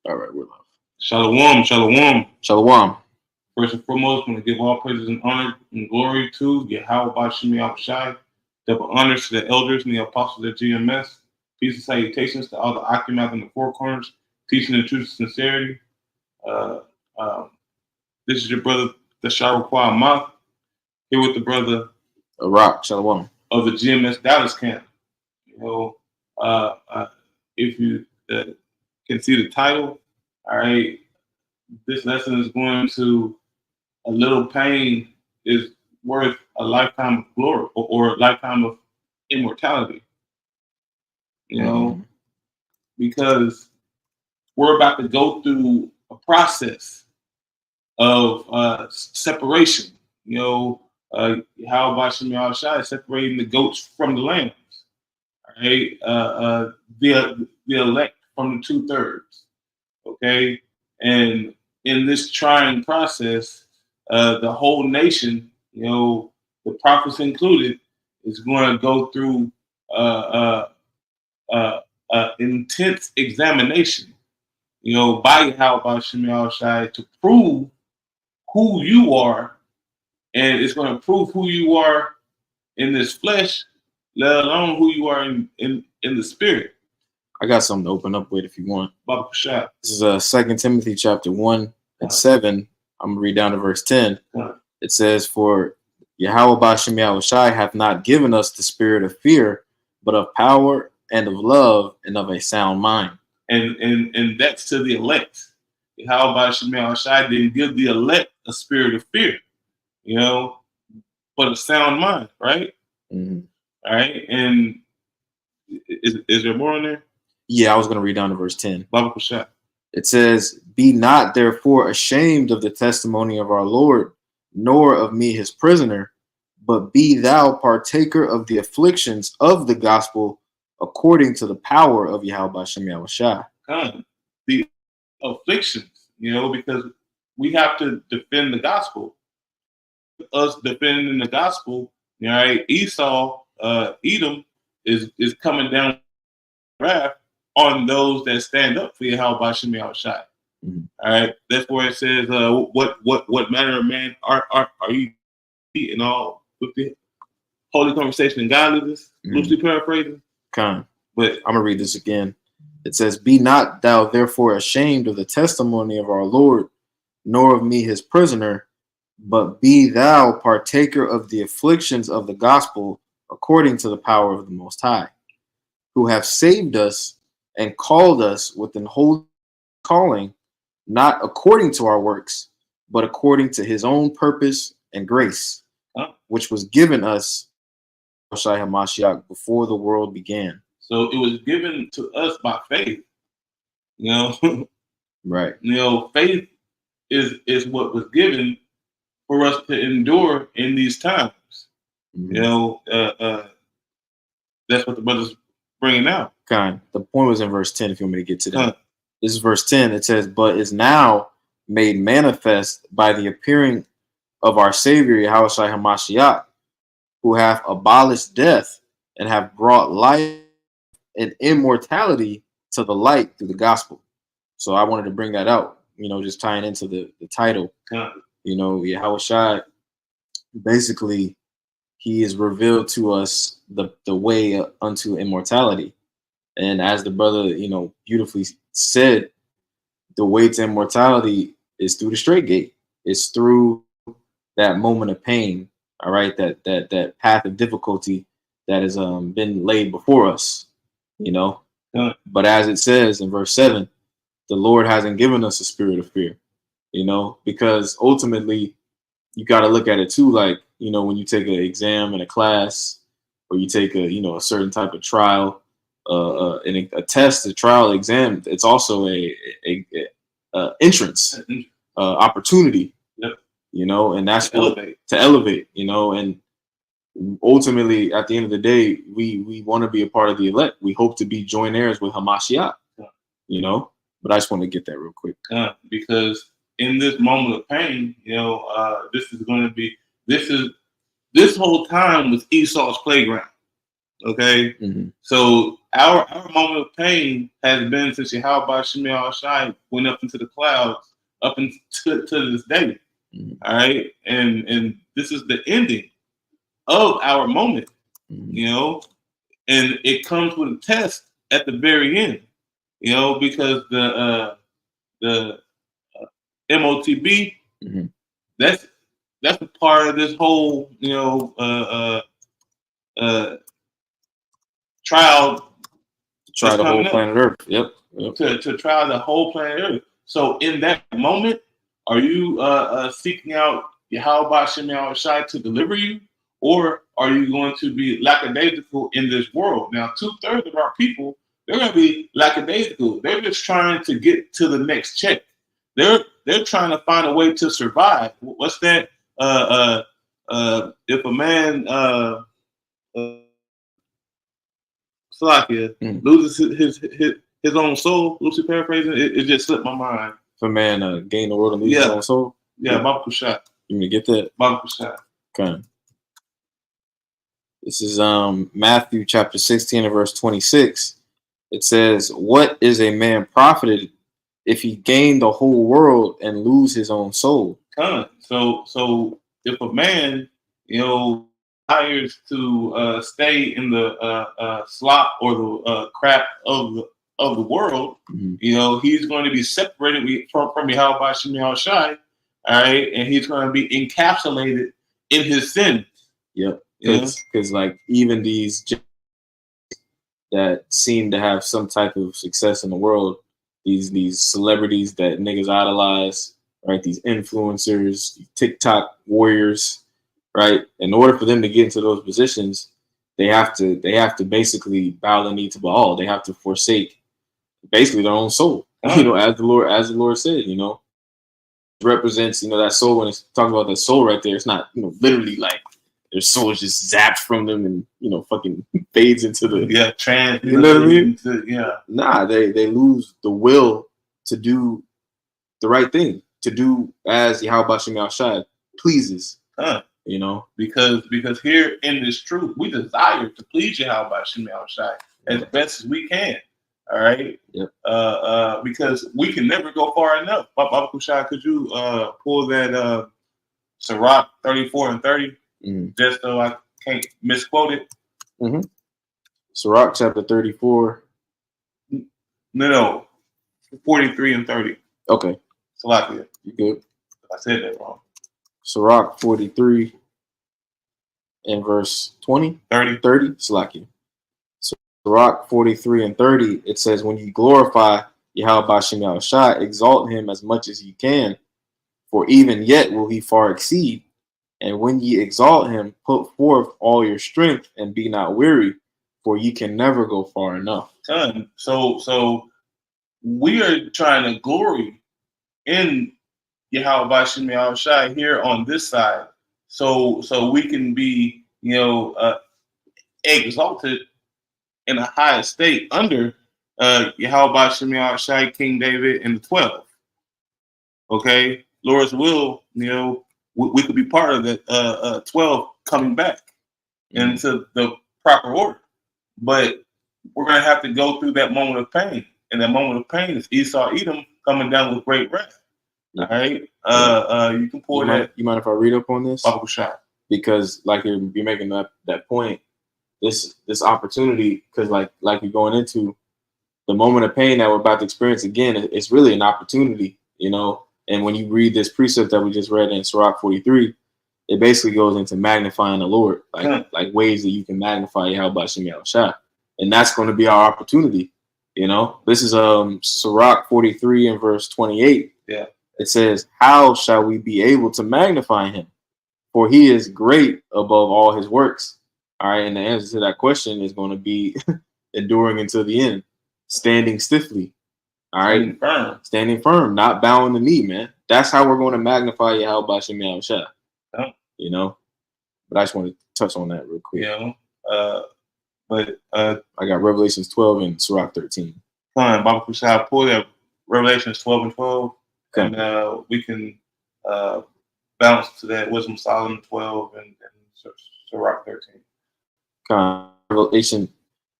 All right, we're live. Shalom, shalom. Shalom. First and foremost, I want to give all praises and honor and glory to Yahweh Bashim Yahushai. Double honors to the elders and the apostles at GMS. Peace and salutations to all the Achamoth in the four corners, teaching the truth of sincerity. This is your brother, the Sharuqua Amath, here with the brother Rock, shalom. of the GMS Dallas camp. If you can see the title, all right, this lesson is going to a little pain is worth a lifetime of glory or a lifetime of immortality. Because we're about to go through a process of separation. How Bashim Yahushua is separating the goats from the lambs. All right, the elect from the 2/3. Okay, and in this trying process, the whole nation, the prophets included, is going to go through intense examination, by Yahweh Shai to prove who you are, and it's going to prove who you are in this flesh, let alone who you are in the spirit. I got something to open up with if you want. Baba Kashab. This is 2 Timothy chapter 1 and 7. I'm gonna read down to verse 10. It says, "For Yahweh Bashim Yahushai hath not given us the spirit of fear, but of power and of love and of a sound mind." And that's to the elect. Yahweh Bashim Yahushai didn't give the elect a spirit of fear, but a sound mind, right? Mm-hmm. All right. And is there more on there? Yeah, I was gonna read down to verse 10. Baba Kashab. It says, "Be not therefore ashamed of the testimony of our Lord, nor of me his prisoner, but be thou partaker of the afflictions of the gospel according to the power of Yahweh Bashim Yahushai." The afflictions, because we have to defend the gospel. Us defending the gospel, all right, Esau, Edom, is coming down wrath on those that stand up for Yahweh Bashim Yahushai. Mm-hmm. All right, that's where it says, "What manner of man are you?" And all with the holy conversation and godliness, loosely paraphrasing. But I'm gonna read this again. It says, "Be not thou therefore ashamed of the testimony of our Lord, nor of me his prisoner, but be thou partaker of the afflictions of the gospel according to the power of the Most High, who have saved us and called us with an holy calling, not according to our works, but according to his own purpose and grace, which was given us before the world began." So it was given to us by faith. Right. Faith is what was given for us to endure in these times. Mm-hmm. That's what the brother's bringing out. The point was in verse 10, if you want me to get to that. This is verse 10. It says, "But is now made manifest by the appearing of our Savior, Yahweh Shai HaMashiach, who hath abolished death and have brought life and immortality to the light through the gospel." So I wanted to bring that out, just tying into the title. Yahweh Shai, basically, he is revealed to us the way unto immortality. And as the brother, beautifully said, the way to immortality is through the straight gate. It's through that moment of pain, all right, that path of difficulty that has been laid before us, But as it says in verse 7, the Lord hasn't given us a spirit of fear, because ultimately you got to look at it too, like, when you take an exam in a class, or you take a certain type of trial, a test, a trial, exam, it's also a entrance opportunity. Yep. And that's to elevate, and ultimately at the end of the day, we want to be a part of the elect. We hope to be joint heirs with Hamashiach, but I just want to get that real quick. Because in this moment of pain, this whole time was Esau's playground. Okay. Mm-hmm. So our moment of pain has been since Yahweh Shemel Shai went up into the clouds up until to this day. All right, and this is the ending of our moment, you know, and it comes with a test at the very end, you know, because the MOTB that's a part of this whole, you know, trial. Try the whole planet Earth. Yep. To try the whole planet Earth. So in that moment, are you seeking out Yahweh Shem Shai to deliver you, or are you going to be lackadaisical in this world? Now, 2/3 of our people, they're going to be lackadaisical. They're just trying to get to the next check. They're trying to find a way to survive. What's that? If a man Salakia loses his own soul, loosely paraphrasing, it just slipped my mind. If a man gain the world and lose his own soul? Yeah, Baba Kushat. You mean to get that? Baba Kushat. Okay. This is Matthew chapter 16 and verse 26. It says, "What is a man profited if he gain the whole world and lose his own soul?" So if a man, you know, desires to stay in the slop or the crap of the world, you know, he's going to be separated from Yahweh Shem Shai, all right, and he's going to be encapsulated in his sin. Yep. Because like even these that seem to have some type of success in the world, these celebrities that niggas idolize, right? These influencers, TikTok warriors, right? In order for them to get into those positions, they have to basically bow the knee to Baal. They have to forsake basically their own soul. You know, as the Lord said, you know, represents, you know, that soul. When it's talking about that soul right there, it's not, you know, literally like their soul is just zapped from them and, you know, fucking fades into the trans. You know what I mean? Nah, they lose the will to do the right thing, to do as Yahweh Shem Shai pleases. You know, because here in this truth, we desire to please Yahweh Shem Shai as best as we can. All right. Yep. Because we can never go far enough. Baba Kushai, could you pull that Sirach 34 and 30? Just so I can't misquote it. Sirach chapter 34. No, 43 and 30. Okay. Salakia. You good? I said that wrong. Sirach 43 and verse 20? 30. Salakia. Sirach 43 and 30, it says, "When you glorify Yahweh Shem Shai, exalt him as much as you can, for even yet will he far exceed. And when ye exalt him, put forth all your strength and be not weary, for ye can never go far enough." So we are trying to glory in Yahweh Shem Shai here on this side, so we can be, you know, exalted in a high state under Yahweh Shem Shai, King David, and the 12. Okay, Lord's will, you know, we could be part of the 12 coming back into the proper order, but we're going to have to go through that moment of pain, and that moment of pain is Esau Edom coming down with great wrath. All right, you can pull that. You mind if I read up on this? Because like you're making that point, this opportunity, because like you're going into the moment of pain that we're about to experience again, it's really an opportunity, you know. And when you read this precept that we just read in Sirach 43, it basically goes into magnifying the Lord, like ways that you can magnify Yahweh Shem Shai, and that's going to be our opportunity. You know, this is Sirach 43 and verse 28. Yeah, it says, "How shall we be able to magnify him? For he is great above all his works." All right, and the answer to that question is going to be enduring until the end, standing stiffly. All right, standing firm, not bowing the knee, man. That's how we're going to magnify Yahweh Shem Shai. You know, but I just want to touch on that real quick. Yeah, but I got Revelations 12 and Sirach 13. Fine, Baba Kushai, pull that Revelations 12 and 12, and we can bounce to that Wisdom Solomon 12 and Sirach 13.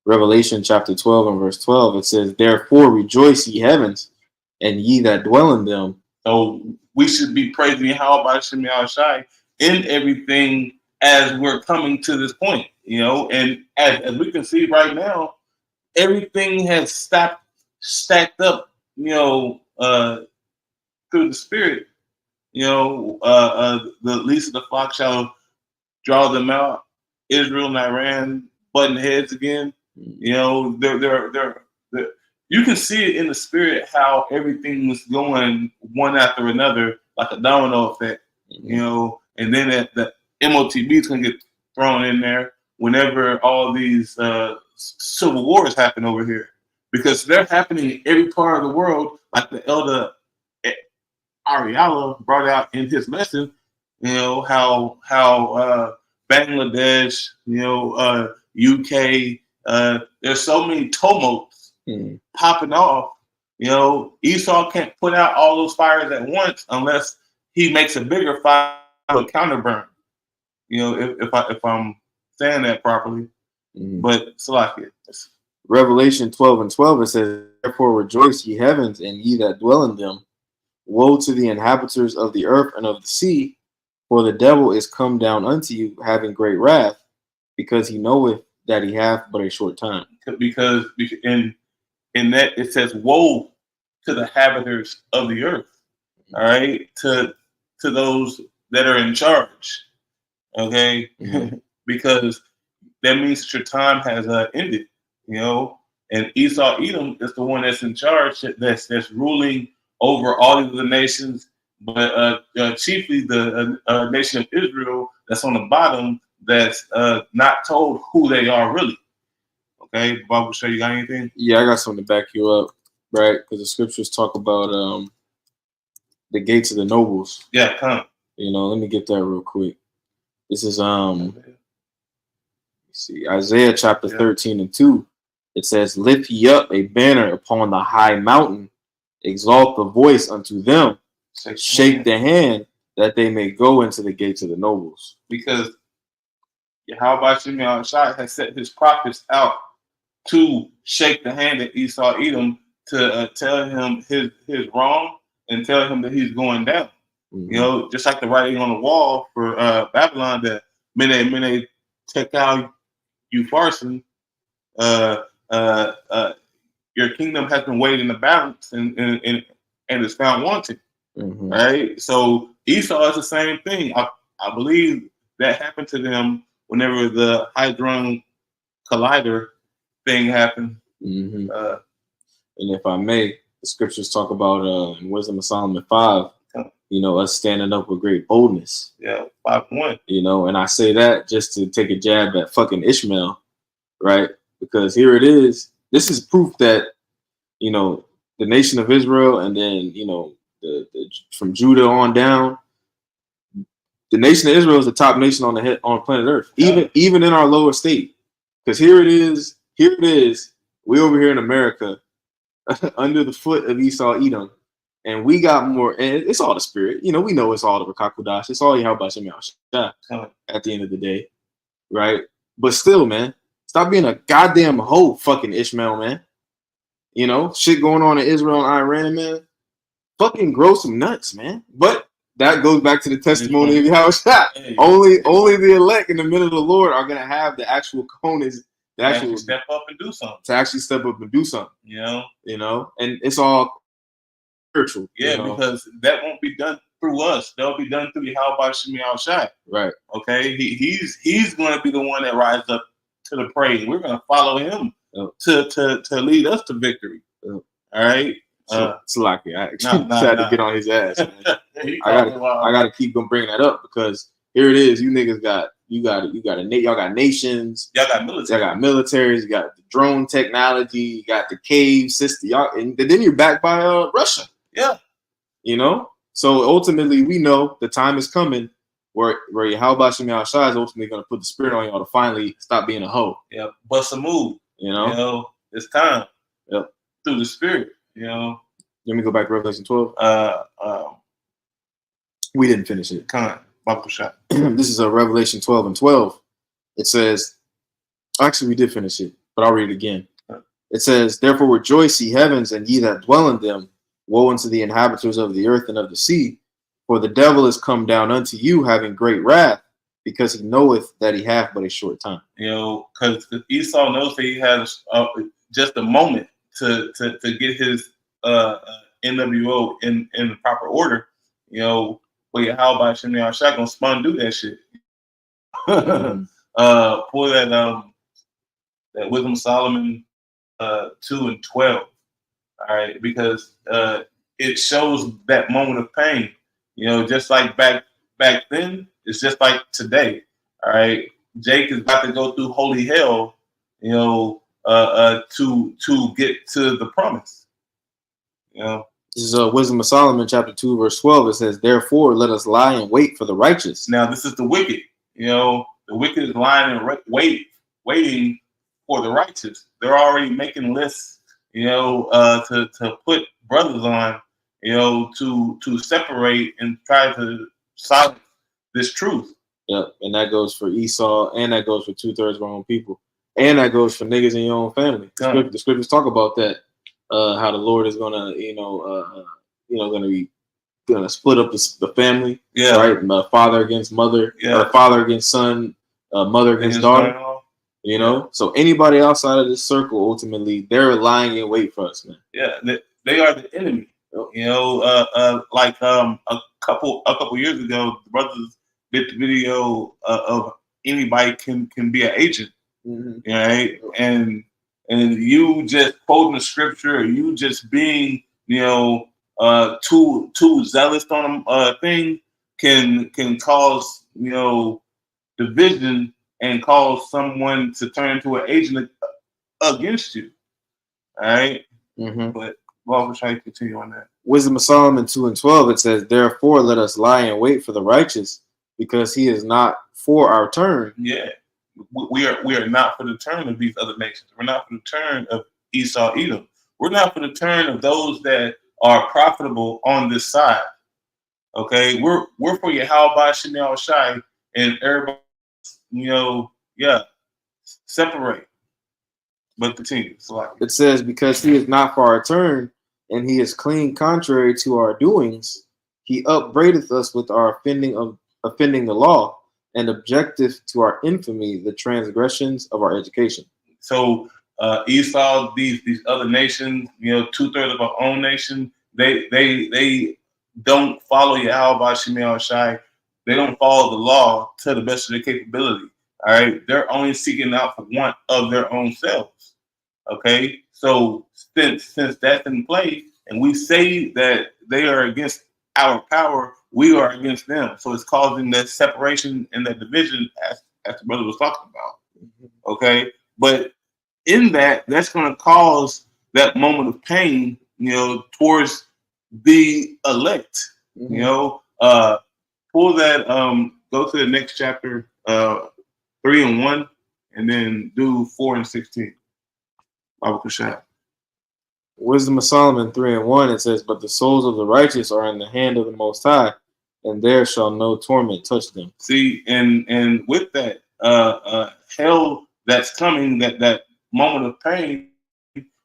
Revelation chapter 12 and verse 12, it says, "Therefore rejoice, ye heavens, and ye that dwell in them." So we should be praising Yahweh Shemi Shai in everything as we're coming to this point, and as we can see right now, everything has stacked up, through the spirit. The least of the flock shall draw them out. Israel and Iran butting heads again. They're you can see it in the spirit how everything was going one after another like a domino effect. And then the MOTB is going to get thrown in there whenever all these civil wars happen over here, because they're happening in every part of the world, like the elder Ariala brought out in his lesson. How Bangladesh, UK, there's so many tumults popping off. Esau can't put out all those fires at once unless he makes a bigger fire to counterburn. If I'm saying that properly, but Salakia. Revelation 12 and 12, it says, "Therefore rejoice, ye heavens, and ye that dwell in them. Woe to the inhabitants of the earth and of the sea, for the devil is come down unto you, having great wrath, because he knoweth that he hath but a short time." Because in that it says, "Woe to the inhabitants of the earth." All right, to those that are in charge. Okay, because that means that your time has ended. And Esau Edom is the one that's in charge, that's ruling over all of the nations, but chiefly the nation of Israel that's on the bottom, that's not told who they are really. Okay, Bible show you got anything? Yeah, I got something to back you up, right? Because the scriptures talk about the gates of the nobles. Yeah, come. Let me get that real quick. This is Isaiah chapter 13 and 2. It says, "Lift ye up a banner upon the high mountain, exalt the voice unto them, shake the hand, that they may go into the gates of the nobles." Because Yahweh Shemi Shai has set his prophets out to shake the hand of Esau Edom, to tell him his wrong and tell him that he's going down. Just like the writing on the wall for Babylon, that Mene Tekel Upharsin, your kingdom has been weighed in the balance and is found wanting. Right? So Esau is the same thing. I believe that happened to them whenever the Hadron Collider thing happened. And if I may, the scriptures talk about in Wisdom of Solomon 5, us standing up with great boldness. Yeah, 5:1. And I say that just to take a jab at fucking Ishmael, right? Because here it is. This is proof that, the nation of Israel, and then, the from Judah on down, the nation of Israel is the top nation on planet Earth, even in our lower state. Because here it is, we over here in America, under the foot of Esau Edom, and we got more. And it's all the spirit, we know it's all the Rakakudash. It's all Yahweh Shem Yahshua at the end of the day, right? But still, man, stop being a goddamn hoe, fucking Ishmael, man. Shit going on in Israel and Iran, man. Fucking grow some nuts, man. But that goes back to the testimony of Yahweh. Only the elect in the middle of the Lord are gonna have the actual cojones, the actual step up and do something. To actually step up and do something. And it's all spiritual. Because that won't be done through us. That'll be done through Yahweh Shemi Shai. Right. Okay. He's going to be the one that rises up to the praise. We're going to follow him to lead us to victory. All right. It's like I tried to get on his ass. I gotta keep gonna bring that up, because here it is. You niggas y'all got nations. Y'all got military. Y'all got militaries. You got the drone technology. You got the cave system. And then you're backed by Russia. Yeah. So ultimately, we know the time is coming where Yahweh Shem Yahshua is ultimately going to put the spirit on y'all to finally stop being a hoe. Yeah, bust a move. It's time. Yep. Through the spirit. Let me go back to Revelation 12. We didn't finish it. Bible shot. This is a Revelation 12 and 12. It says, actually, we did finish it. but I'll read it again. It says, "Therefore rejoice, ye heavens, and ye that dwell in them. Woe unto the inhabitants of the earth and of the sea. For the devil is come down unto you, having great wrath, because he knoweth that he hath but a short time." Because Esau knows that he has just a moment to get his NWO in the proper order. But how about Shimei Shaq gonna spun do that shit? Pull that Wisdom of Solomon 2 and 12. All right, because it shows that moment of pain. Just like back then, it's just like today. All right, Jake is about to go through holy hell. To get to the promise. This is Wisdom of Solomon, chapter 2, verse 12. It says, "Therefore, let us lie and wait for the righteous." Now, this is the wicked. The wicked is lying and waiting for the righteous. They're already making lists, to put brothers on, to separate and try to silence this truth. Yep, and that goes for Esau, and that goes for 2/3 of our own people, and that goes for niggas in your own family. The scriptures talk about that, how the Lord is gonna, gonna split up the family, right? Father against mother, or father against son, mother against daughter. So anybody outside of this circle, ultimately, they're lying in wait for us, man. Yeah, they are the enemy. Like a couple years ago, the brothers did the video of anybody can be an agent, right? And you just quoting the scripture, or you just being too zealous on a thing can cause division and cause someone to turn into an agent against you. All right, but we'll try to continue on that. Wisdom of Solomon 2 and 12. It says, "Therefore let us lie and wait for the righteous, because he is not for our turn." Yeah, we are not for the turn of these other nations. We're not for the turn of Esau, Edom. We're not for the turn of those that are profitable on this side. Okay, we're for Yahweh Shemel Shai, and everybody, separate. But continue. It says, "Because he is not for our turn, and he is clean contrary to our doings, he upbraideth us with our offending the law, and objecteth to our infamy the transgressions of our education." So Esau, these other nations, 2/3 of our own nation, they don't follow Yahweh Shemel Shai. They don't follow the law to the best of their capability. All right, they're only seeking out for one of their own selves. Okay, so since that's in play, and we say that they are against our power, we are against them. So it's causing that separation and that division, as the brother was talking about. Okay, but in that's going to cause that moment of pain, towards the elect. Pull that. Go to the next chapter, 3 and 1, and then do 4 and 16. Wisdom of Solomon 3 and 1. It says, "But the souls of the righteous are in the hand of the Most High, and there shall no torment touch them." See, and with that hell that's coming, that moment of pain,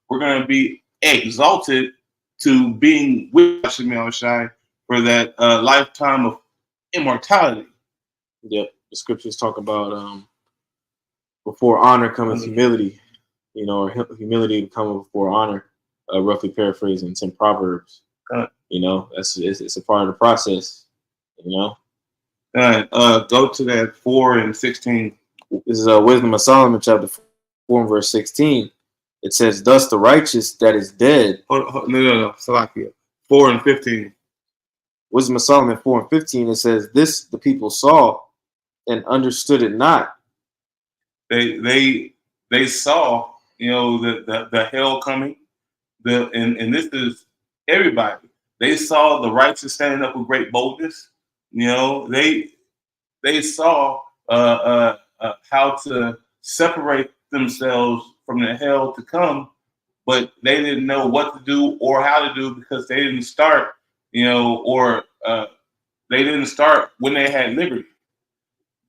we're going to be exalted to being with Shemel Shai for that lifetime of immortality. Yep, the scriptures talk about before honor cometh humility, or humility coming before honor. Roughly paraphrasing, it's in Proverbs. It's a part of the process. Go to that 4 and 16. This is Wisdom of Solomon, chapter 4 and verse 16. It says, "Thus the righteous that is dead." No. Salakia. 4 and 15. Wisdom of Solomon 4 and 15. It says, "This the people saw and understood it not." They saw, the hell coming. And this is everybody. They saw the righteous standing up with great boldness. They saw how to separate themselves from the hell to come, but they didn't know what to do or how to do, because they didn't start, or they didn't start when they had liberty.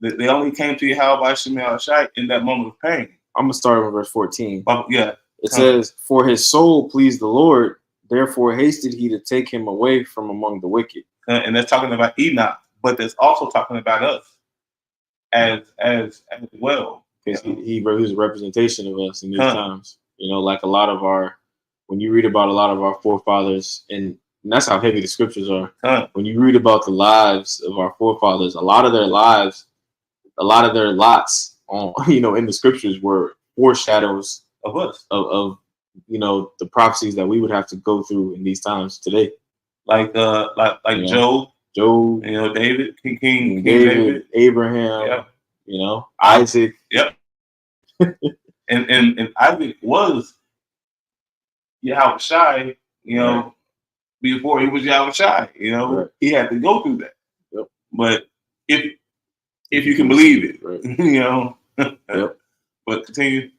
They only came to Yahweh Shemel Shai in that moment of pain. I'm gonna start with verse 14. Yeah. It says, "For his soul pleased the Lord, therefore hasted he to take him away from among the wicked." And that's talking about Enoch, but that's also talking about us as well. Because he was a representation of us in these times. You know, like a lot of when you read about a lot of our forefathers, and that's how heavy the scriptures are. When you read about the lives of our forefathers, a lot of their lots on, in the scriptures were foreshadows of us, of the prophecies that we would have to go through in these times today. Like Job, David, King David, Abraham, Isaac. Yep. and Isaac was Yahweh Shai, right. Before he was Yahweh Shai, right. He had to go through that. Yep. But if you can believe it, right. Yep. But continue.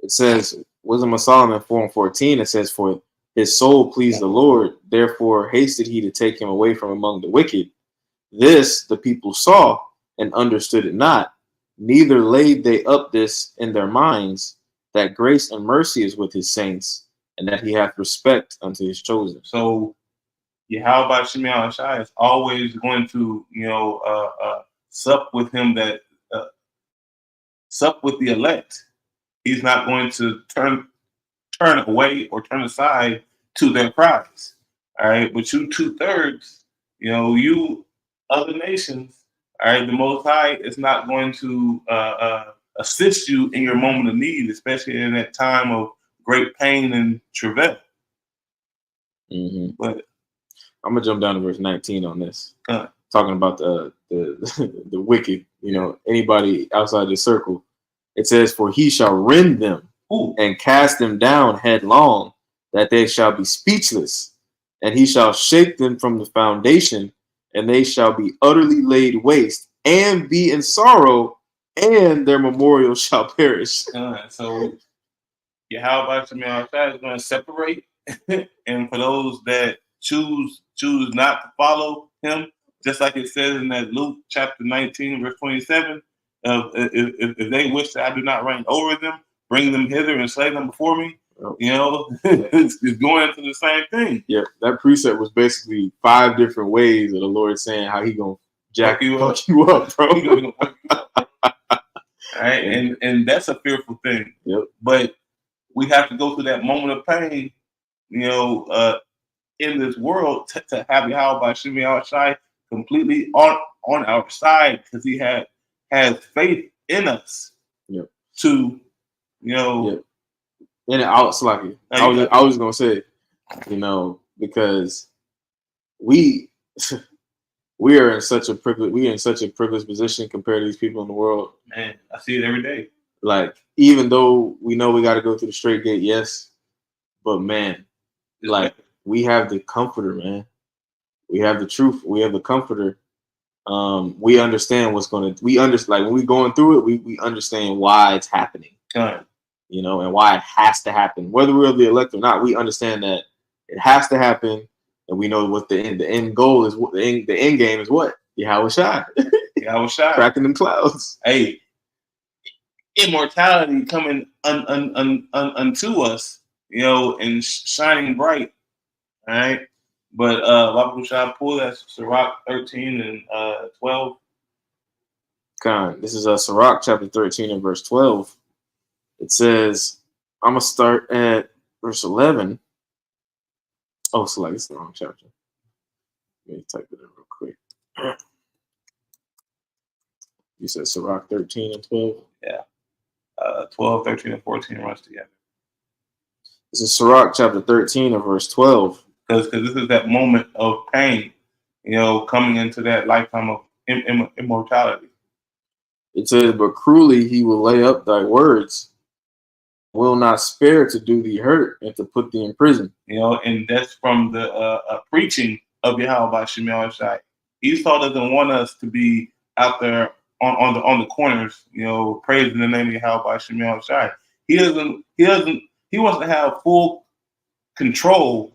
It says, Wisdom of Solomon 4:14, it says, "For his soul pleased the Lord, therefore hasted he to take him away from among the wicked. This the people saw and understood it not, neither laid they up this in their minds, that grace and mercy is with his saints, and that he hath respect unto his chosen." So Yahweh Shai Shai is always going to, sup with him, sup with the elect. He's not going to turn away or turn aside to their cries. All right. But you 2/3, you other nations, all right, the Most High is not going to assist you in your moment of need, especially in that time of great pain and travail. Mm-hmm. But I'm gonna jump down to verse 19 on this. Talking about the the wicked, anybody outside the circle. It says, "For he shall rend them and cast them down headlong, that they shall be speechless, and he shall shake them from the foundation, and they shall be utterly laid waste, and be in sorrow, and their memorial shall perish." So Yahweh Shai is going to separate, and for those that choose not to follow him, just like it says in that Luke chapter 19, verse 27, if they wish that I do not reign over them, bring them hither and slay them before me. It's going into the same thing. Yeah, that precept was basically 5 different ways of the Lord saying how he gonna fuck you up, bro. All right, and that's a fearful thing. Yep. But we have to go through that moment of pain, in this world to have Yahweh Shai completely on our side, because he has faith in us. Yep. To Yep. And I was gonna say, because we are in such a privileged position compared to these people in the world. Man, I see it every day. Like, even though we know we got to go through the straight gate, yes, but man, like, we have the comforter, man. We have the truth. We have the comforter. We understand when we're going through it, we understand why it's happening. And why it has to happen. Whether we're the elect or not, we understand that it has to happen, and we know what the end goal is. What the end game is? What? Yahweh Shai. Yahweh Shai. Cracking them clouds. Hey, immortality coming unto us, and shining bright. All right. But Babu Shai pull that Sirach 13 and 12. This is Sirach chapter 13 and verse 12. It says, I'm gonna start at verse 11. Oh, so it's the wrong chapter. Let me type it in real quick. You said Sirach 13 and 12? Yeah. 12, 13, and 14 runs together. This is Sirach chapter 13 and verse 12. Because this is that moment of pain, coming into that lifetime of immortality. It says, "But cruelly he will lay up thy words, will not spare to do thee hurt and to put thee in prison." And that's from the preaching of Yahweh Shai. Esau doesn't want us to be out there on the corners, praising the name of Yahweh Shai. He wants to have full control,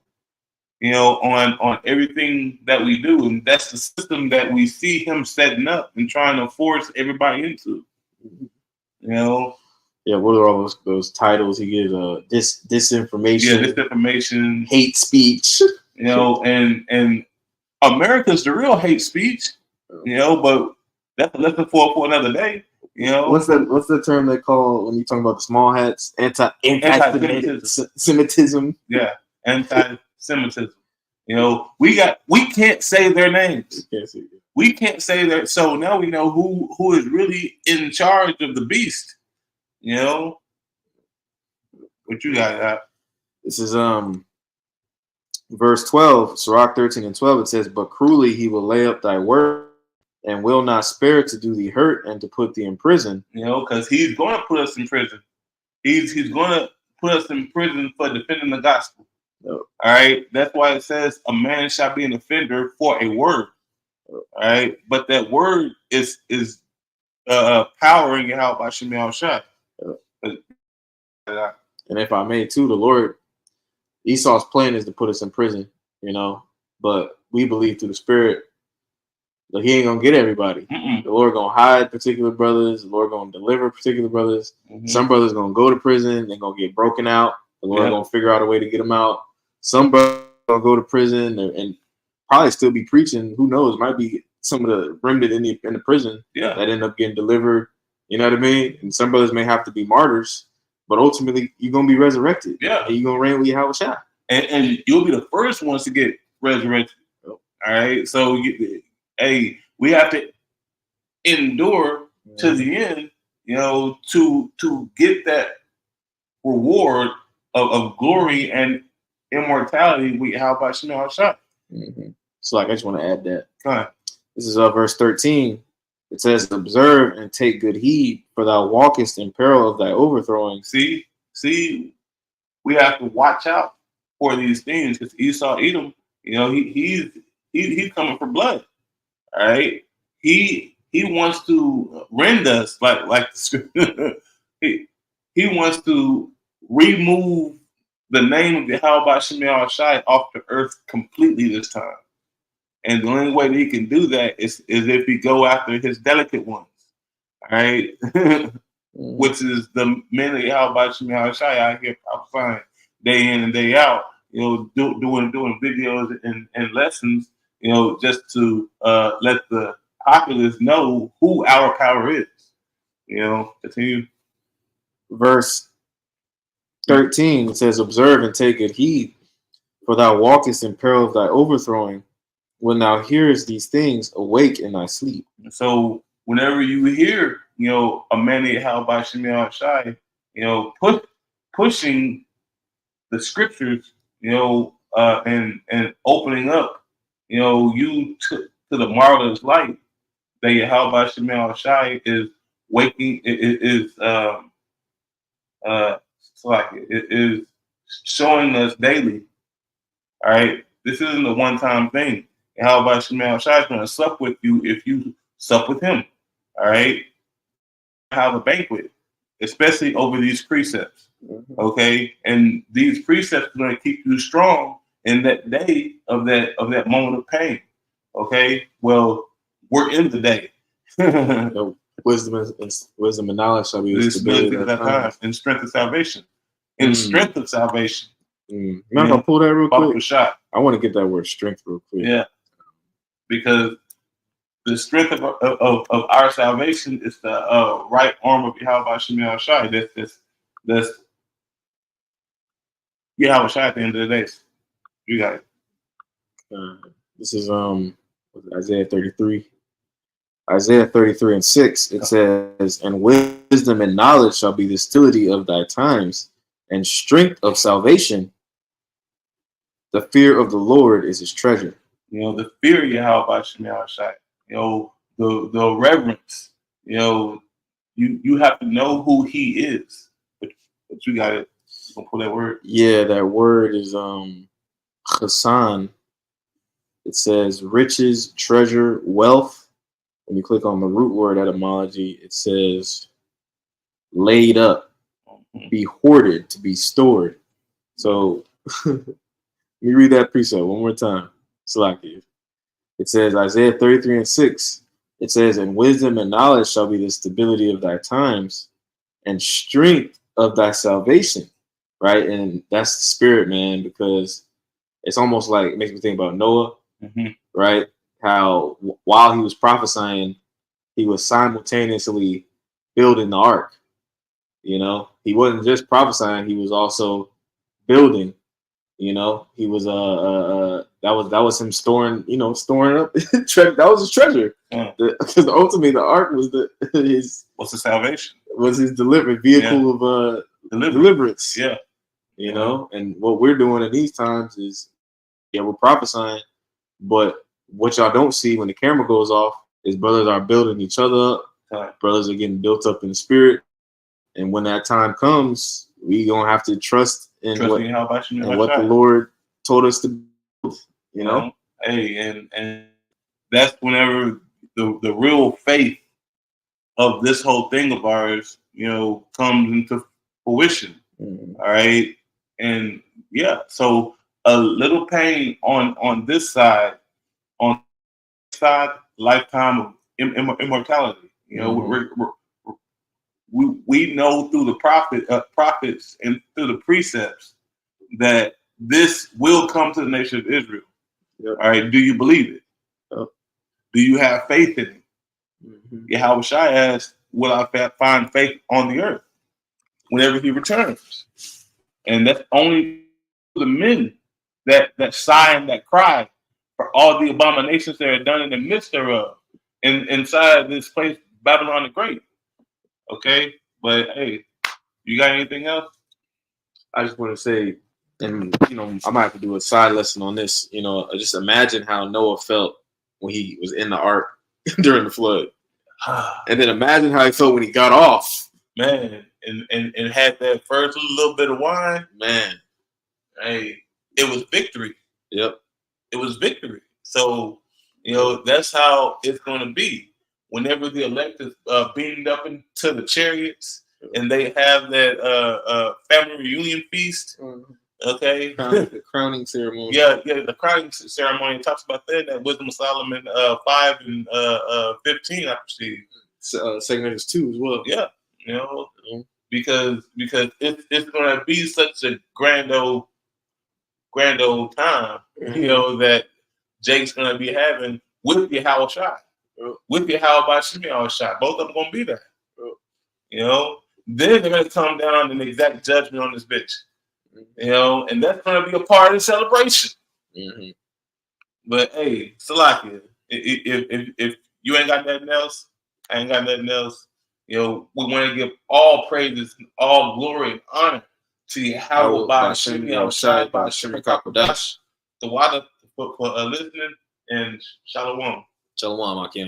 on everything that we do, and that's the system that we see him setting up and trying to force everybody into. Yeah, what are all those titles he gives? Disinformation, Yeah, disinformation, hate speech. You know, and America's the real hate speech. You know, but that's a lesson for another day. You know, what's the term they call when you talk about the small hats? Anti-Semitism. Yeah, anti-Semitism. You know, we can't say their names. We can't say their. So now we know who is really in charge of the beast. You know, what you got? This is verse 12, Sirach 13 and 12. It says, "But cruelly he will lay up thy word, and will not spare to do thee hurt and to put thee in prison." You know, because he's going to put us in prison. He's going to put us in prison for defending the gospel. All right, that's why it says a man shall be an offender for a word. All right, but that word is power in Yahweh Shemel Shai. And if I may too, the Lord, Esau's plan is to put us in prison, you know, but we believe through the Spirit that he ain't gonna get everybody. The Lord gonna hide particular brothers. The Lord gonna deliver particular brothers. Some brothers gonna go to prison. They're gonna get broken out. The Lord gonna figure out a way to get them out. Some brothers gonna go to prison and probably still be preaching. Who knows? Might be some of the remnant in the prison that end up getting delivered. You know what I mean? And some brothers may have to be martyrs, but ultimately you're gonna be resurrected. Yeah, and you're gonna reign with Yahweh Shai. And you'll be the first ones to get resurrected. All right, so hey, we have to endure to the end, you know, to get that reward of glory and immortality. How about Shemel Shai? So, like, I just want to add that. This is verse 13. It says, "Observe and take good heed, for thou walkest in peril of thy overthrowing." See, we have to watch out for these things because Esau, Edom, you know, he's coming for blood. All right, he wants to rend us like he wants to remove the name of Yahweh Shemel Shai off the earth completely this time. And the only way that he can do that is if he go after his delicate ones. All right. Which is the men of Yahweh Shemel Shai out here prophesying day in and day out, you know, doing videos and lessons, you know, just to let the populace know who our power is. You know, continue. Verse 13, it says, "Observe and take good heed, for thou walkest in peril of thy overthrowing. When thou hearest these things, awake in thy sleep." So whenever you hear, you know, a man by Shemel Shai, you know, pushing the scriptures, you know, and opening up, you know, you to the marvelous light that Yahweh Shemel Shai is waking, it is showing us daily. All right, this isn't a one-time thing. Yahweh Shemel Shai is going to sup with you if you sup with him. All right, have a banquet, especially over these precepts. Okay, and these precepts are going to keep you strong in that day of that moment of pain. Okay, well, we're in the day. Wisdom and knowledge shall be the stability of that time. In strength of salvation. In strength of salvation. I'm gonna pull that real quick. Shot. I want to get that word strength real quick. Yeah, because the strength of our salvation is the right arm of Yahweh Shemel Shai. That's Yahweh Shai at the end of the day. You got it. This is Isaiah 33. Isaiah 33 and 6. It says, "And wisdom and knowledge shall be the stability of thy times, and strength of salvation. The fear of the Lord is his treasure." You know, the fear of Yahweh Shemel Shai. You know, the reverence. You know, you have to know who he is. But you got it. You gonna pull that word? Yeah, that word is Hassan. It says riches, treasure, wealth. When you click on the root word etymology, it says laid up, be hoarded, to be stored. So let me read that precept one more time. Salaki. It says Isaiah 33 and 6. It says, "And wisdom and knowledge shall be the stability of thy times, and strength of thy salvation, right? And that's the spirit, man, because it's almost like it makes me think about Noah, right? How while he was prophesying, he was simultaneously building the ark. You know, he wasn't just prophesying; he was also building. You know, he was that was him storing, storing up that was his treasure. Because ultimately the ark was what's the salvation? Was his vehicle of deliverance. Yeah. You know, and what we're doing in these times is we're prophesying, but what y'all don't see when the camera goes off is brothers are building each other up. Brothers are getting built up in the spirit. And when that time comes, we gonna have to trust in what the Lord told us to build, you know? Hey, and that's whenever the real faith of this whole thing of ours, comes into fruition. All right. And so a little pain on this side, lifetime of immortality. We know through the prophets and through the precepts that this will come to the nation of Israel. Yep. All right. Do you believe it? Yep. Do you have faith in it? Yahweh Shai asked, will I find faith on the earth whenever he returns? And that's only the men that sigh and that cry for all the abominations that are done in the midst thereof, inside this place, Babylon the Great. Okay? But hey, you got anything else? I just want to say, and I might have to do a side lesson on this. Just imagine how Noah felt when he was in the ark during the flood. And then imagine how he felt when he got off. Man, and had that first little bit of wine. Man, hey, it was victory. Yep. It was victory. So, that's how it's going to be. Whenever the elect is beamed up into the chariots and they have that family reunion feast, okay? The crowning ceremony. Yeah, the crowning ceremony talks about that Wisdom of Solomon 5 and 15, I perceive. 2 as well. Yeah, because it's going to be such a grand old time, that Jake's going to be having with Yahweh Shai, with Yahweh Shai. Both of them going to be there. Then they're going to come down and exact judgment on this bitch. And that's going to be a part of the celebration. But hey, Salakia, if you ain't got nothing else, I ain't got nothing else. We want to give all praises, all glory and honor to Yahweh Ba'Shem Yahushai Ba'Shem Kakodash, the Wada for listening, and Shalom. Shalom, Akim.